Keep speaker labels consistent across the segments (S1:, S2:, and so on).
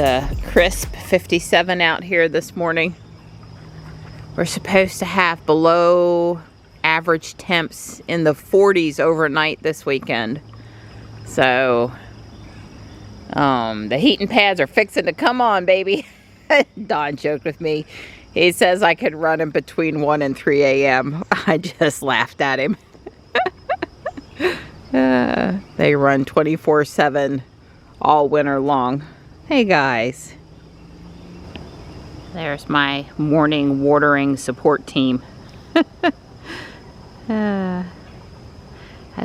S1: a crisp 57 out here this morning. We're supposed to have below average temps in the 40s overnight this weekend. So, the heating pads are fixing to come on, baby. Don joked with me. He says I could run them between 1 and 3 a.m. I just laughed at him. They run 24/7 all winter long. Hey guys. There's my morning watering support team. I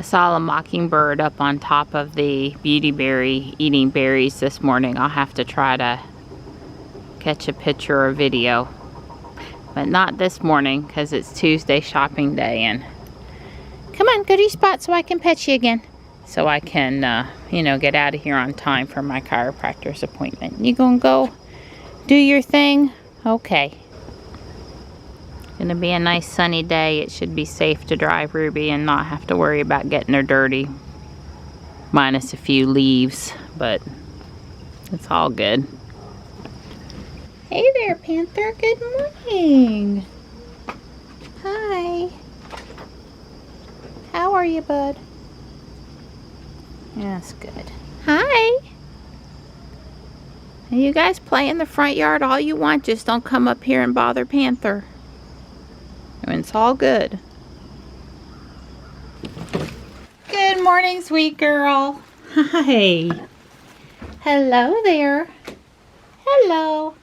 S1: saw a mockingbird up on top of the beautyberry eating berries this morning. I'll have to try to catch a picture or video. But not this morning because it's Tuesday shopping day. And come on, go to your spot so I can pet you again. So I can, you know, get out of here on time for my chiropractor's appointment. You gonna go do your thing? Okay. Gonna be a nice sunny day. It should be safe to drive Ruby and not have to worry about getting her dirty. Minus a few leaves, but it's all good. Hey there, Panther. Good morning. Hi. How are you, bud? That's good. Hi. You guys play in the front yard all you want. Just don't come up here and bother Panther. I mean, it's all good. Good morning, sweet girl. Hi. Hello there. Hello.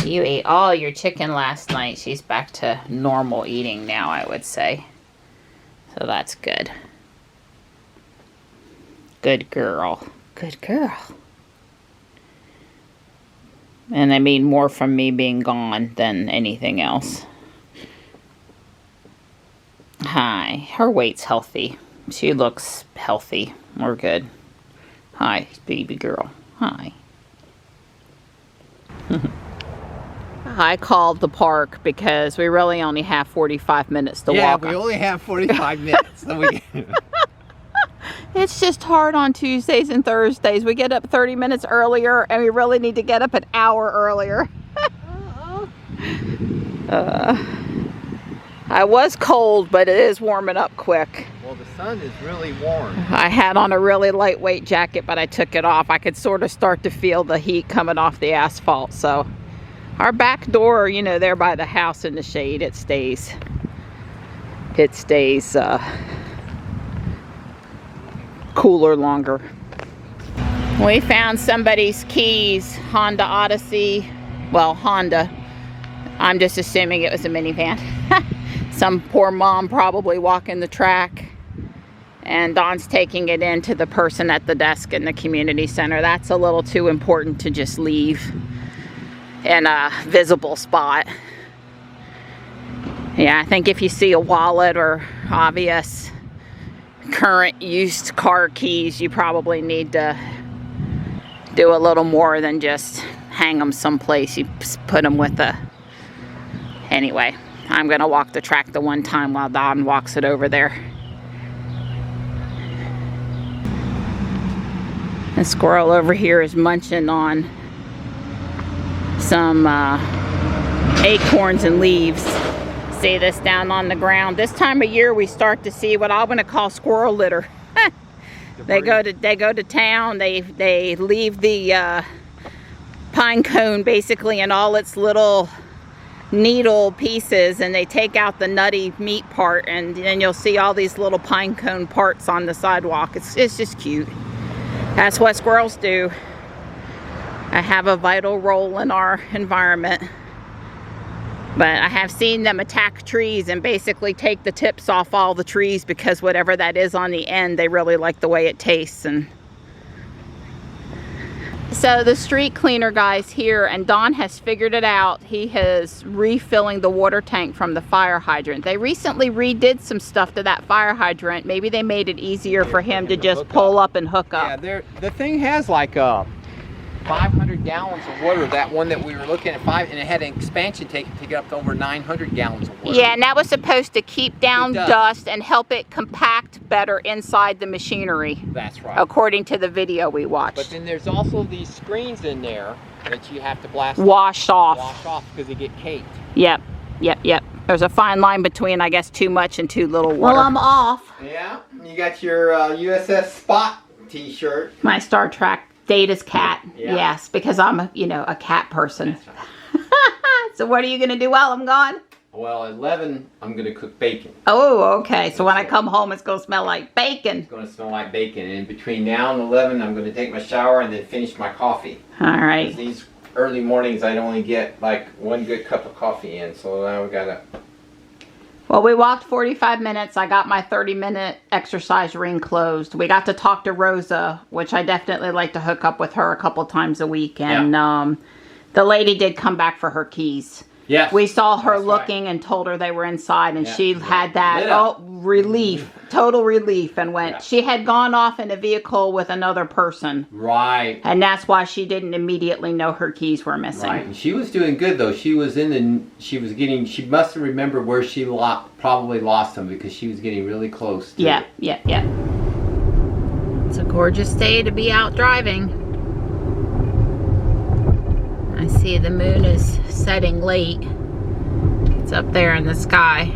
S1: You ate all your chicken last night. She's back to normal eating now, I would say. So that's good. Good girl. Good girl. And I mean more from me being gone than anything else. Hi. Her weight's healthy. She looks healthy. We're good. Hi, baby girl. Hi. I called the park because we really only have 45 minutes to walk.
S2: Yeah, we only have 45 minutes. So we...
S1: It's just hard on Tuesdays and Thursdays. We get up 30 minutes earlier and we really need to get up an hour earlier. I was cold, but it is warming up quick.
S2: Well, the sun is really warm.
S1: I had on a really lightweight jacket, but I took it off. I could sort of start to feel the heat coming off the asphalt. So our back door, you know, there by the house in the shade, it stays cooler longer. We found somebody's keys, Honda Odyssey. Well, Honda. I'm just assuming it was a minivan. Some poor mom probably walking the track. And Don's taking it in to the person at the desk in the community center. That's a little too important to just leave in a visible spot. Yeah, I think if you see a wallet or obvious current used car keys, you probably need to do a little more than just hang them someplace. You put them with a... Anyway, I'm gonna walk the track the one time while Don walks it over there. The squirrel over here is munching on some acorns and leaves. See this down on the ground? This time of year we start to see what I'm going to call squirrel litter. They go to town. They leave the pine cone basically in all its little needle pieces, and they take out the nutty meat part, and then you'll see all these little pine cone parts on the sidewalk. It's just cute. That's what squirrels do. I have a vital role in our environment. But I have seen them attack trees and basically take the tips off all the trees because whatever that is on the end, they really like the way it tastes. And so the street cleaner guy's here, and Don has figured it out. He is refilling the water tank from the fire hydrant. They recently redid some stuff to that fire hydrant. Maybe they made it easier for him to just pull up and hook up.
S2: Yeah, the thing has like a 500 gallons of water. That one that we were looking at, and it had an expansion tank to take it up to over 900 gallons of water.
S1: Yeah, and that was supposed to keep down dust and help it compact better inside the machinery.
S2: That's right.
S1: According to the video we watched.
S2: But then there's also these screens in there that you have to blast
S1: Wash off.
S2: wash off because they get caked.
S1: Yep. There's a fine line between, I guess, too much and too little water.
S3: Well, I'm off.
S2: Yeah, you got your USS Spot t-shirt.
S1: My Star Trek Data's cat.
S2: Yeah.
S1: Yes, because I'm a cat person.
S2: That's right.
S1: So what are you gonna do while I'm gone?
S2: Well, at 11, I'm gonna cook bacon.
S1: Oh, okay. So when I come home, it's gonna smell like bacon.
S2: It's gonna smell like bacon. And between now and 11, I'm gonna take my shower and then finish my coffee.
S1: All right.
S2: These early mornings, I'd only get like one good cup of coffee in, so now we gotta.
S1: Well, we walked 45 minutes. I got my 30-minute exercise ring closed. We got to talk to Rosa, which I definitely like to hook up with her a couple times a week. And the lady did come back for her keys.
S2: Yes.
S1: We saw her
S2: That's
S1: looking and told her they were inside, and she had
S2: Lit
S1: that
S2: up.
S1: relief, total relief, and went.
S2: Yeah.
S1: She had gone off in a vehicle with another person,
S2: Right.
S1: and that's why she didn't immediately know her keys were missing.
S2: Right. And she was doing good though. She was she must have remembered where she probably lost them because she was getting really close.
S1: Yeah. It's a gorgeous day to be out driving. I see the moon is setting late. It's up there in the sky.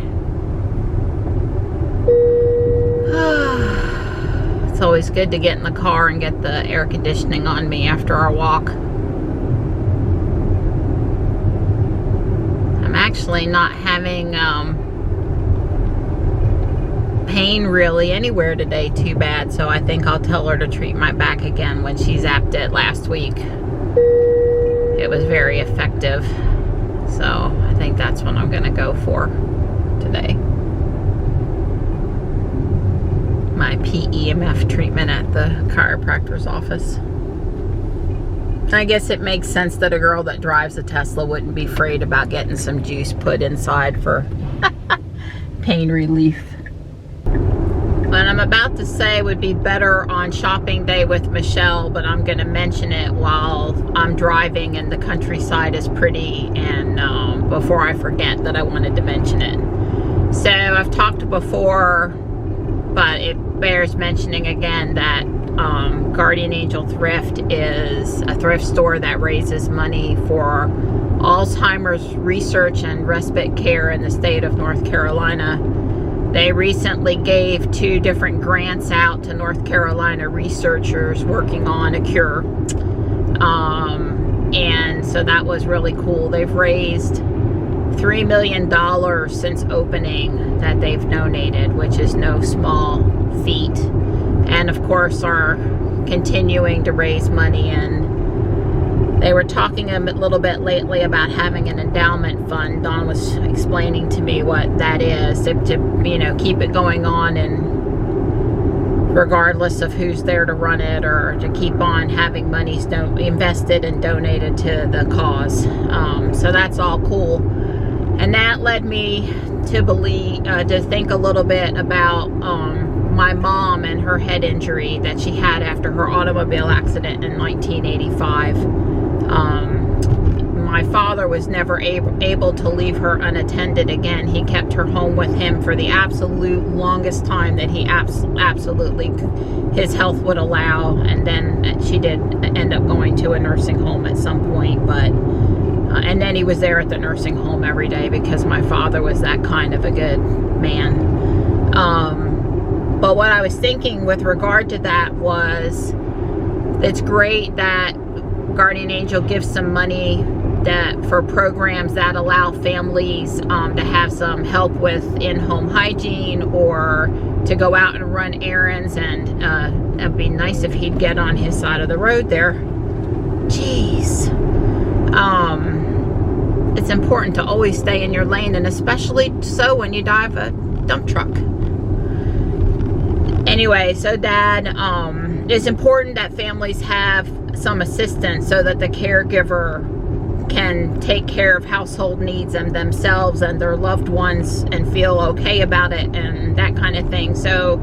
S1: It's always good to get in the car and get the air conditioning on me after our walk. I'm actually not having pain really anywhere today too bad, so I think I'll tell her to treat my back again when she zapped it last week. It was very effective, so I think that's what I'm gonna go for today. My PEMF treatment at the chiropractor's office. I guess it makes sense that a girl that drives a Tesla wouldn't be afraid about getting some juice put inside for pain relief. What I'm about to say would be better on shopping day with Michelle, but I'm going to mention it while I'm driving and the countryside is pretty, and before I forget that I wanted to mention it. So I've talked before, but it bears mentioning again that Guardian Angel Thrift is a thrift store that raises money for Alzheimer's research and respite care in the state of North Carolina. They recently gave 2 different grants out to North Carolina researchers working on a cure. And so that was really cool. They've raised $3 million since opening that they've donated, which is no small feat. And of course are continuing to raise money, and they were talking a little bit lately about having an endowment fund. Dawn was explaining to me what that is, to keep it going on, and regardless of who's there to run it, or to keep on having money invested and donated to the cause. So that's all cool. And that led me to think a little bit about my mom and her head injury that she had after her automobile accident in 1985. My father was never able to leave her unattended again. He kept her home with him for the absolute longest time that he absolutely his health would allow, and then she did end up going to a nursing home at some point, but and then he was there at the nursing home every day because my father was that kind of a good man. But what I was thinking with regard to that was, it's great that Guardian Angel gives some money for programs that allow families to have some help with in-home hygiene, or to go out and run errands, and it'd be nice if he'd get on his side of the road there. Jeez. It's important to always stay in your lane, and especially so when you drive a dump truck. Anyway, so Dad, it's important that families have some assistance so that the caregiver can take care of household needs and themselves and their loved ones and feel okay about it and that kind of thing. So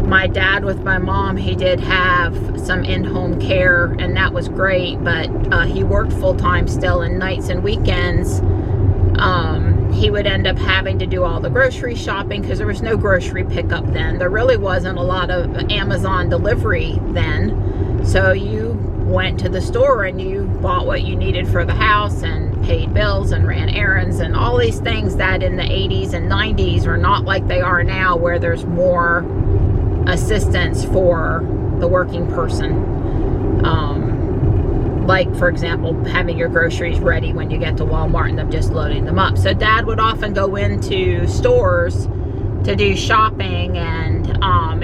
S1: my dad with my mom, he did have some in-home care, and that was great, but he worked full-time still, and nights and weekends he would end up having to do all the grocery shopping because there was no grocery pickup then. There really wasn't a lot of Amazon delivery then. So you went to the store and you bought what you needed for the house and paid bills and ran errands and all these things that in the 80s and 90s are not like they are now, where there's more assistance for the working person. Like, for example, having your groceries ready when you get to Walmart and them just loading them up. So Dad would often go into stores to do shopping, and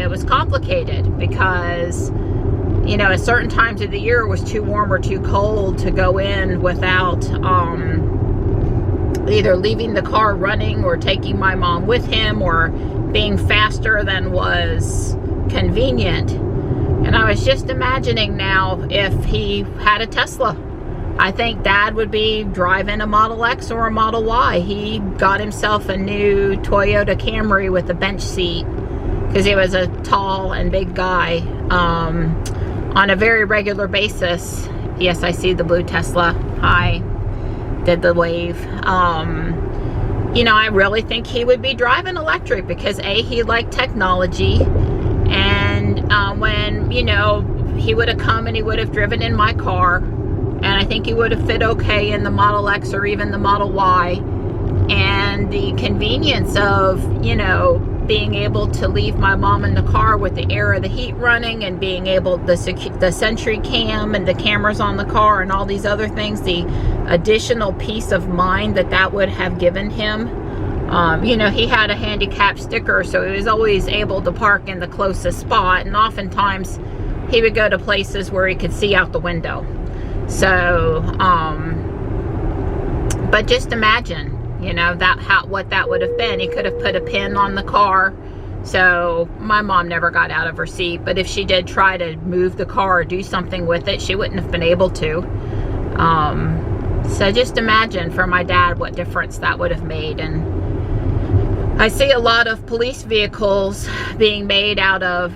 S1: it was complicated because, you know, at certain times of the year it was too warm or too cold to go in without either leaving the car running or taking my mom with him or being faster than was convenient. And I was just imagining now if he had a Tesla. I think Dad would be driving a Model X or a Model Y. He got himself a new Toyota Camry with a bench seat because he was a tall and big guy on a very regular basis. Yes, I see the blue Tesla. Hi. Did the wave. You know, I really think he would be driving electric because A, he liked technology, and when, you know, he would have come and he would have driven in my car, and I think he would have fit okay in the Model X or even the Model Y, and the convenience of, you know, being able to leave my mom in the car with the air of the heat running and being able, the Sentry Cam and the cameras on the car and all these other things, the additional peace of mind that that would have given him. You know, he had a handicap sticker, so he was always able to park in the closest spot, and oftentimes he would go to places where he could see out the window. So, but just imagine, you know, what that would have been. He could have put a pin on the car, so my mom never got out of her seat, but if she did try to move the car or do something with it, she wouldn't have been able to. So just imagine for my dad what difference that would have made. And I see a lot of police vehicles being made out of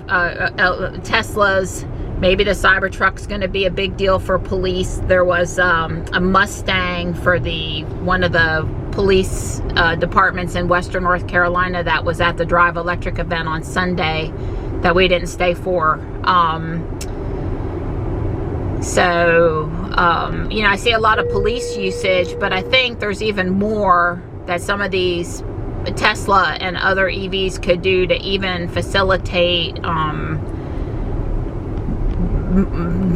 S1: Teslas. Maybe the Cybertruck's going to be a big deal for police. There was a Mustang for one of the police departments in Western North Carolina that was at the Drive Electric event on Sunday that we didn't stay for. You know, I see a lot of police usage, but I think there's even more that some of these Tesla and other EVs could do to even facilitate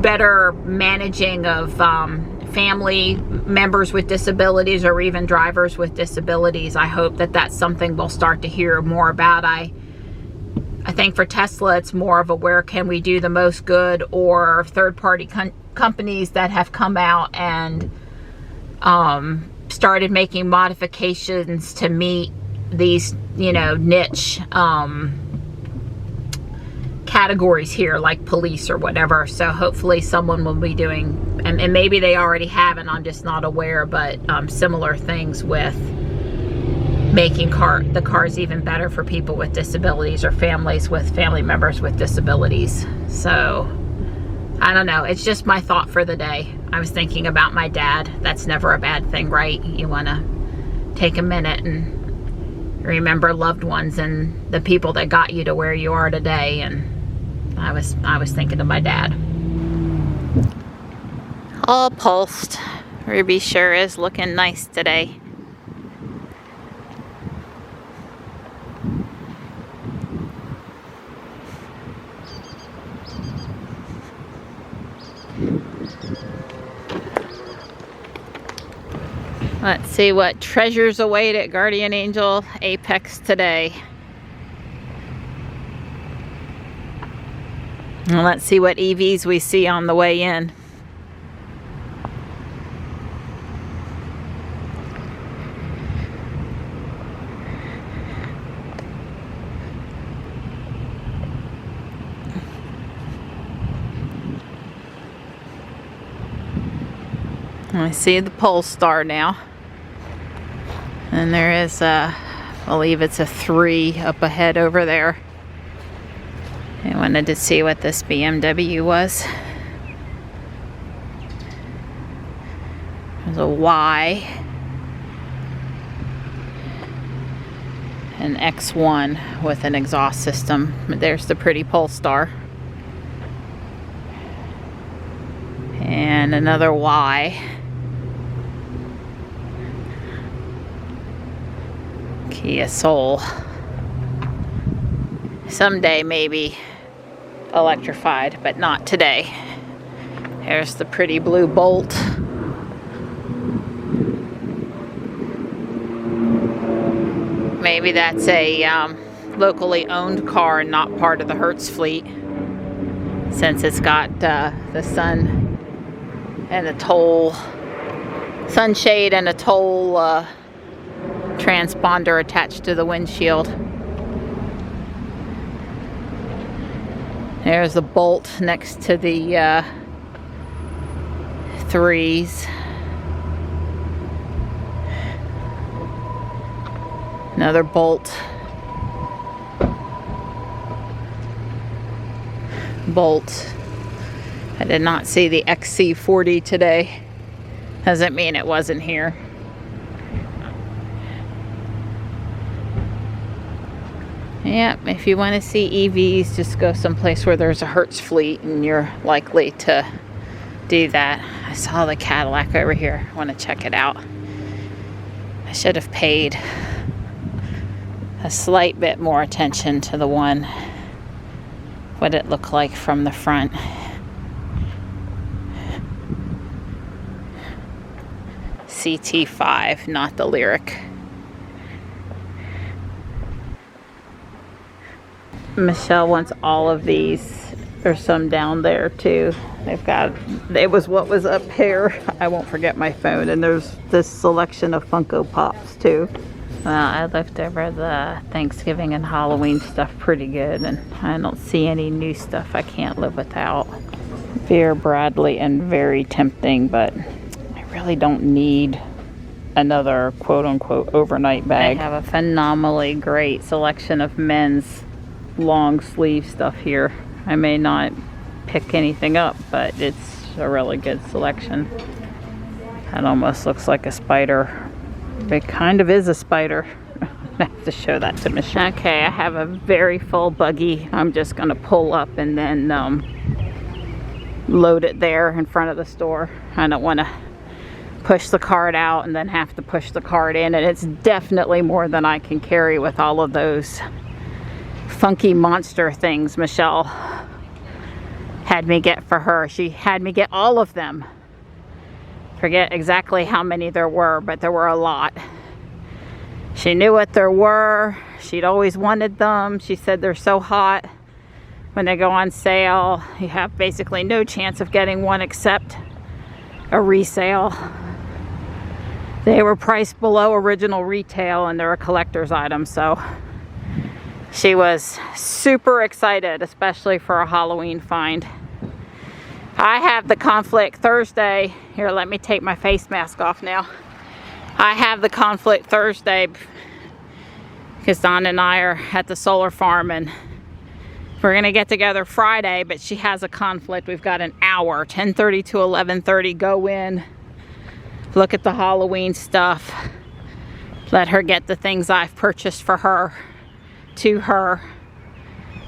S1: better managing of family members with disabilities or even drivers with disabilities. I hope that that's something we'll start to hear more about. I think for Tesla, it's more of a where can we do the most good, or third-party companies that have come out and started making modifications to meet these, you know, niche categories here, like police or whatever. So hopefully someone will be doing, and maybe they already have and I'm just not aware, but similar things with making the cars even better for people with disabilities or families with family members with disabilities. So I don't know, it's just my thought for the day. I was thinking about my dad. That's never a bad thing, right? You want to take a minute and remember loved ones and the people that got you to where you are today. And I was thinking of my dad. All pulsed. Ruby sure is looking nice today. Let's see what treasures await at Guardian Angel Apex today. And let's see what EVs we see on the way in. I see the Polestar now. And there is I believe it's a 3 up ahead over there. I wanted to see what this BMW was. There's a Y. An X1 with an exhaust system. There's the pretty Polestar. And And another Y. Kia Soul. Someday maybe electrified, but not today. There's the pretty blue Bolt. Maybe that's a locally owned car and not part of the Hertz fleet, since it's got the sun and a toll, sunshade and a toll transponder attached to the windshield. There's the Bolt next to the 3s. Another Bolt. I did not see the XC40 today. Doesn't mean it wasn't here. Yeah, if you want to see EVs, just go someplace where there's a Hertz fleet and you're likely to do that. I saw the Cadillac over here. I want to check it out. I should have paid a slight bit more attention to the one, what it looked like from the front. CT5, not the Lyric. Michelle wants all of these. There's some down there too. They've got, it was what was up here. I won't forget my phone. And there's this selection of Funko Pops too. Well, I looked over the Thanksgiving and Halloween stuff pretty good, and I don't see any new stuff I can't live without. Vera Bradley and very tempting, but I really don't need another quote-unquote overnight bag. I have a phenomenally great selection of men's long sleeve stuff here. I may not pick anything up, but it's a really good selection. That almost looks like a spider. It kind of is a spider. I have to show that to Michelle. Okay, I have a very full buggy. I'm just gonna pull up and then load it there in front of the store. I don't want to push the cart out and then have to push the cart in, and it's definitely more than I can carry with all of those funky monster things Michelle had me get for her. She had me get all of them. Forget exactly how many there were, but there were a lot. She knew what there were. She'd always wanted them. She said they're so hot. When they go on sale, you have basically no chance of getting one except a resale. They were priced below original retail and they're a collector's item, so she was super excited, especially for a Halloween find. I have the conflict Thursday. Here, let me take my face mask off now. I have the conflict Thursday because Don and I are at the solar farm, and we're gonna get together Friday, but she has a conflict. We've got an hour, 10:30 to 11:30, go in, look at the Halloween stuff, let her get the things I've purchased for her to her.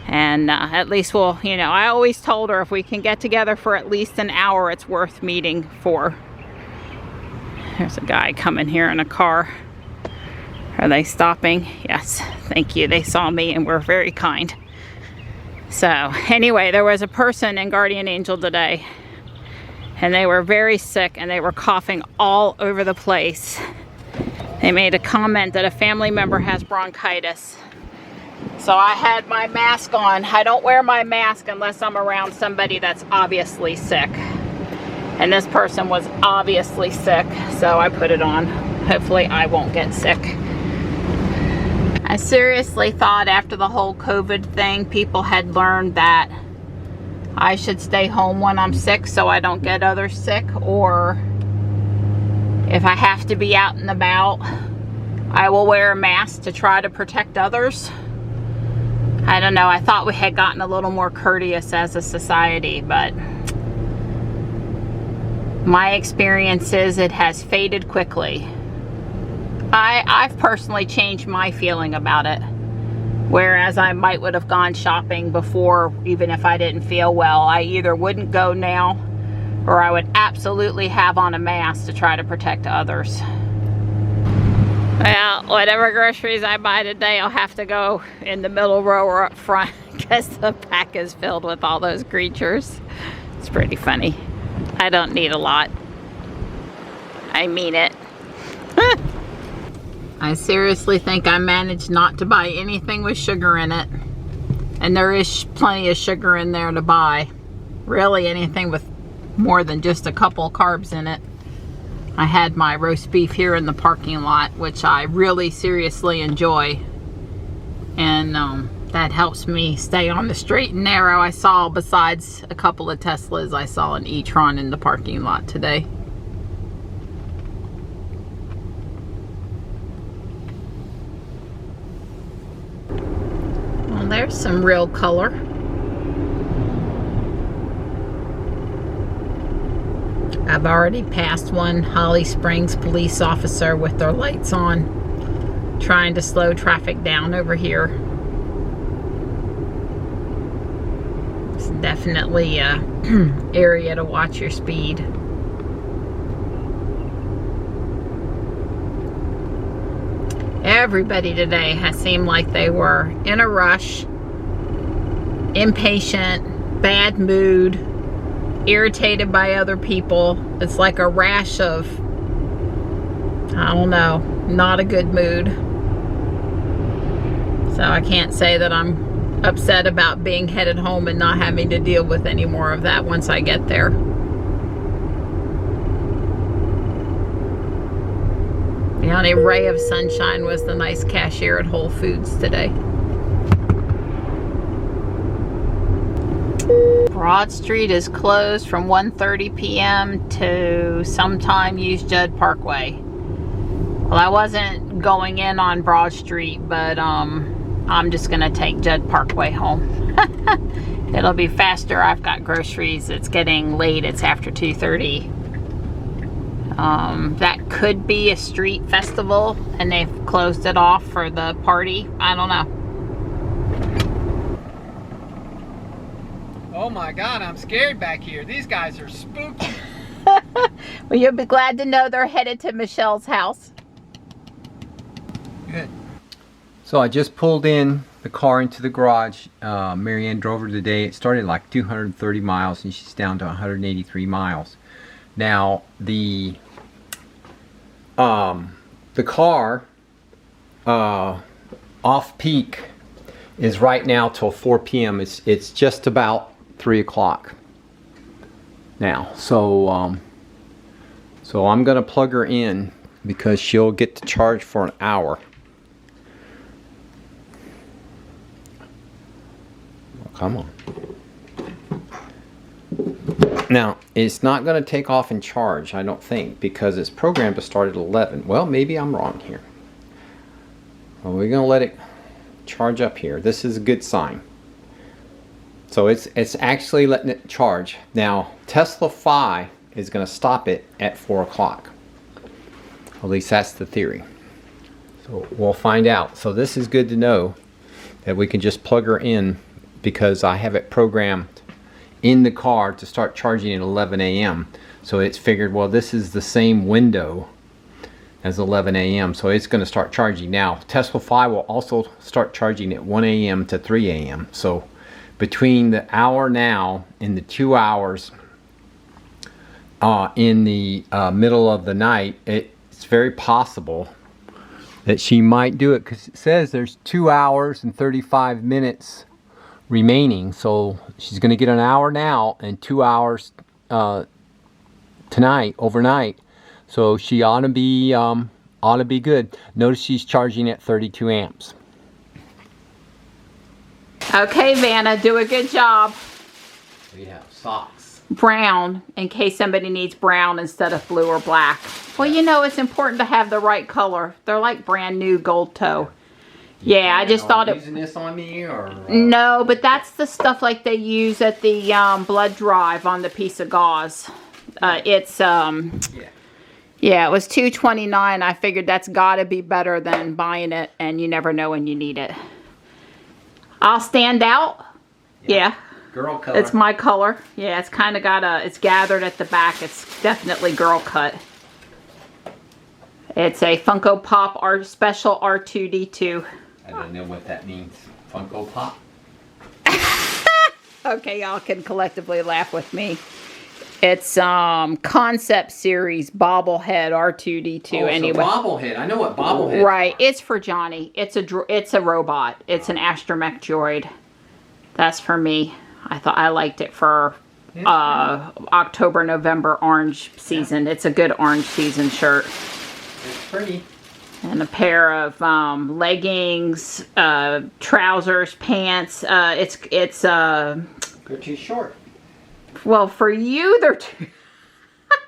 S1: And at least we'll, you know, I always told her if we can get together for at least an hour, it's worth meeting for. There's a guy coming here in a car. Are they stopping? Yes, thank you. They saw me and were very kind. So anyway, there was a person in Guardian Angel today, and they were very sick and they were coughing all over the place. They made a comment that a family member has bronchitis. So I had my mask on. I don't wear my mask unless I'm around somebody that's obviously sick. And this person was obviously sick, so I put it on. Hopefully I won't get sick. I seriously thought after the whole COVID thing, people had learned that I should stay home when I'm sick so I don't get others sick, or if I have to be out and about, I will wear a mask to try to protect others. I don't know, I thought we had gotten a little more courteous as a society, but my experience is it has faded quickly. I've personally changed my feeling about it. Whereas I would have gone shopping before, even if I didn't feel well. I either wouldn't go now, or I would absolutely have on a mask to try to protect others. Well, whatever groceries I buy today, I'll have to go in the middle row or up front because the pack is filled with all those creatures. It's pretty funny. I don't need a lot. I mean it. I seriously think I managed not to buy anything with sugar in it. And there is plenty of sugar in there to buy. Really anything with more than just a couple carbs in it. I had my roast beef here in the parking lot, which I really seriously enjoy. And that helps me stay on the straight and narrow. I saw, besides a couple of Teslas, I saw an e-tron in the parking lot today. Well, there's some real color. I've already passed one Holly Springs police officer with their lights on, trying to slow traffic down over here. It's definitely an area to watch your speed. Everybody today has seemed like they were in a rush, impatient, bad mood, irritated by other people. It's like a rash of, I don't know, not a good mood. So I can't say that I'm upset about being headed home and not having to deal with any more of that once I get there. The only ray of sunshine was the nice cashier at Whole Foods today. Broad Street is closed from 1:30 p.m. to sometime use Judd Parkway. Well, I wasn't going in on Broad Street, but I'm just gonna take Judd Parkway home. It'll be faster. I've got groceries. It's getting late. It's after 2:30. That could be a street festival and they've closed it off for the party. I don't know.
S2: Oh my God, I'm scared back here. These guys are spooky.
S1: Well, you'll be glad to know they're headed to Michelle's house.
S2: Good. So I just pulled in the car into the garage. Marianne drove her today. It started like 230 miles and she's down to 183 miles. Now the car off peak is right now till 4 p.m. It's just about 3 o'clock now. So so I'm gonna plug her in because she'll get to charge for an hour. Oh, come on. Now, it's not going to take off and charge, I don't think, because it's programmed to start at 11. Well, maybe I'm wrong here. Well, we're going to let it charge up here. This is a good sign. So it's actually letting it charge. Now, Tesla Phi is going to stop it at 4 o'clock. At least that's the theory. So we'll find out. So this is good to know that we can just plug her in because I have it programmed in the car to start charging at 11 a.m. So it's figured, well, this is the same window as 11 a.m. So it's going to start charging. Now, Tesla Phi will also start charging at 1 a.m. to 3 a.m. So between the hour now and the 2 hours in the middle of the night, it's very possible that she might do it because it says there's 2 hours and 35 minutes remaining. So she's going to get an hour now and 2 hours tonight, overnight. So she ought to be good. Notice she's charging at 32 amps.
S1: Okay, Vanna, do a good job.
S2: We have socks.
S1: Brown, in case somebody needs brown instead of blue or black. Well, you know, it's important to have the right color. They're like brand new gold toe. Yeah, I just thought it.
S2: Using this on me or?
S1: No, but that's the stuff like they use at the blood drive on the piece of gauze. It's yeah, it was $2.29. I figured that's got to be better than buying it, and you never know when you need it. I'll stand out. Yeah.
S2: Girl color.
S1: It's my color. Yeah, it's kind of got it's gathered at the back. It's definitely girl cut. It's a Funko Pop Special R2-D2.
S2: I don't know what that means. Funko Pop?
S1: Okay, y'all can collectively laugh with me. It's concept series bobblehead R2-D2.
S2: Oh,
S1: anyway.
S2: So bobblehead. I know what bobblehead.
S1: Right. It's for Johnny. It's a robot. It's an astromech droid. That's for me. I liked it for October, November orange season. It's a good orange season shirt.
S2: It's pretty.
S1: And a pair of leggings, trousers, pants. They're
S2: too short.
S1: Well, for you they're too.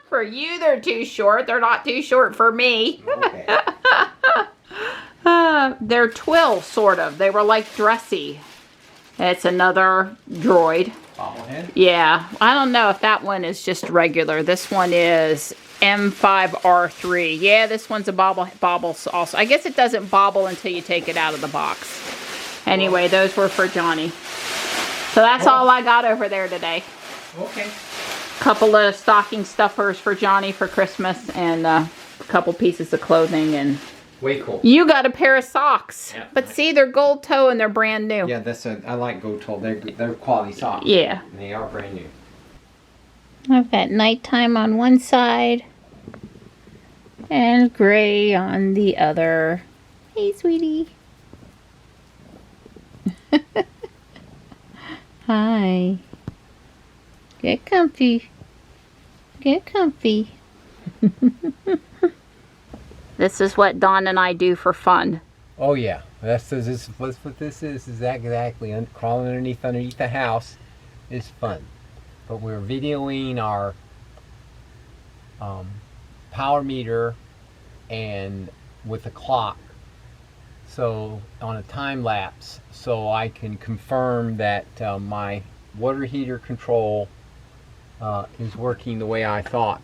S1: For you they're too short. They're not too short for me.
S2: Okay.
S1: They're twill, sort of. They were like dressy. It's another droid.
S2: Bobblehead?
S1: Yeah. I don't know if that one is just regular. This one is M5R3. Yeah, this one's a bobble also. I guess it doesn't bobble until you take it out of the box. Anyway, those were for Johnny. So that's all I got over there today.
S2: Okay.
S1: Couple of stocking stuffers for Johnny for Christmas and a couple pieces of clothing and
S2: way cool.
S1: You got a pair of socks.
S2: Yep.
S1: But see, they're gold toe and they're brand new.
S2: Yeah, I like gold toe. They're quality socks.
S1: Yeah.
S2: And they are brand new.
S1: I've got nighttime on one side and gray on the other. Hey, sweetie. Hi. Get comfy. Get comfy. This is what Dawn and I do for fun.
S2: Oh yeah, that's what this is exactly. Crawling underneath the house is fun. But we're videoing our power meter and with a clock, so on a time lapse, so I can confirm that my water heater control is working the way I thought.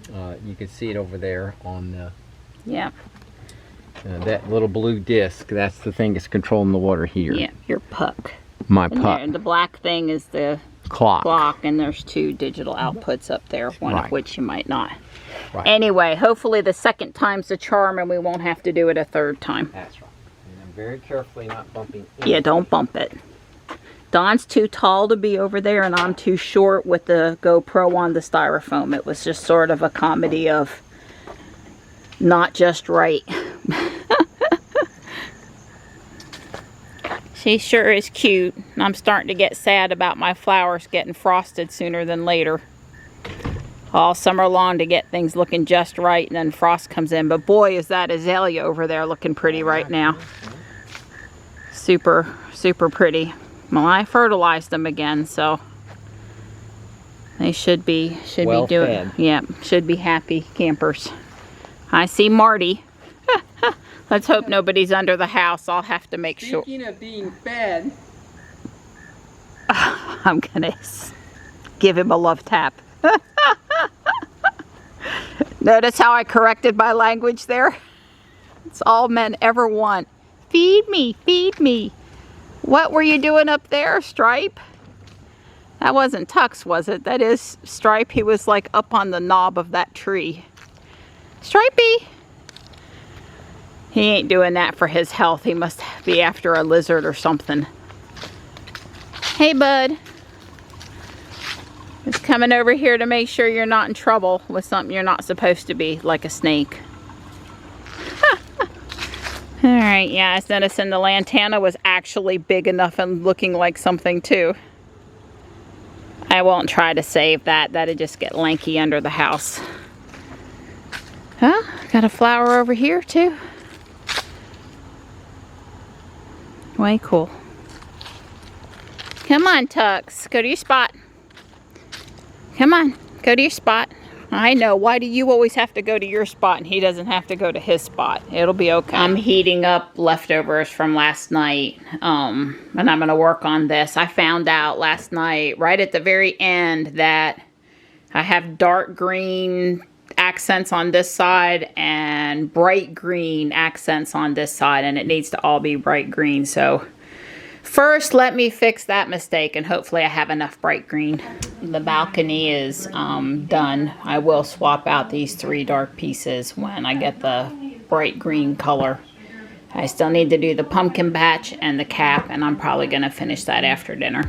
S2: You can see it over there on the that little blue disc. That's the thing that's controlling the water heater.
S1: Yeah, your puck.
S2: My
S1: and
S2: puck.
S1: There, the black thing is the clock, and there's two digital outputs up there, one of which you might not.
S2: Right.
S1: Anyway, hopefully the second time's the charm and we won't have to do it a third time.
S2: That's right. And I'm very carefully not bumping anything.
S1: Yeah, don't bump it. Don's too tall to be over there and I'm too short with the GoPro on the styrofoam. It was just sort of a comedy of not just right. She sure is cute. I'm starting to get sad about my flowers getting frosted sooner than later. All summer long to get things looking just right, and then frost comes in. But boy, is that azalea over there looking pretty right now. Super, super pretty. Well, I fertilized them again, so they should be
S2: well
S1: doing.
S2: Fed.
S1: Yeah, should be happy campers. I see Marty. Let's hope nobody's under the house. I'll have to make sure.
S2: Speaking of being fed,
S1: I'm gonna give him a love tap. Notice how I corrected my language there? It's all men ever want. Feed me, feed me. What were you doing up there, Stripe? That wasn't Tux, was it? That is Stripe. He was like up on the knob of that tree. Stripey! He ain't doing that for his health. He must be after a lizard or something. Hey, bud. Just coming over here to make sure you're not in trouble with something you're not supposed to be, like a snake. Alright, yeah, I was noticing the lantana was actually big enough and looking like something too. I won't try to save that. That'd just get lanky under the house. Huh? Got a flower over here too. Way cool. Come on, Tux. Go to your spot. Come on. Go to your spot. I know. Why do you always have to go to your spot and he doesn't have to go to his spot? It'll be okay. I'm heating up leftovers from last night. And I'm going to work on this. I found out last night, right at the very end, that I have dark green accents on this side and bright green accents on this side, and it needs to all be bright green. So First, let me fix that mistake, and hopefully I have enough bright green. The balcony is done. I will swap out these 3 dark pieces when I get the bright green color. I still need to do the pumpkin patch and the cap, and I'm probably going to finish that after dinner.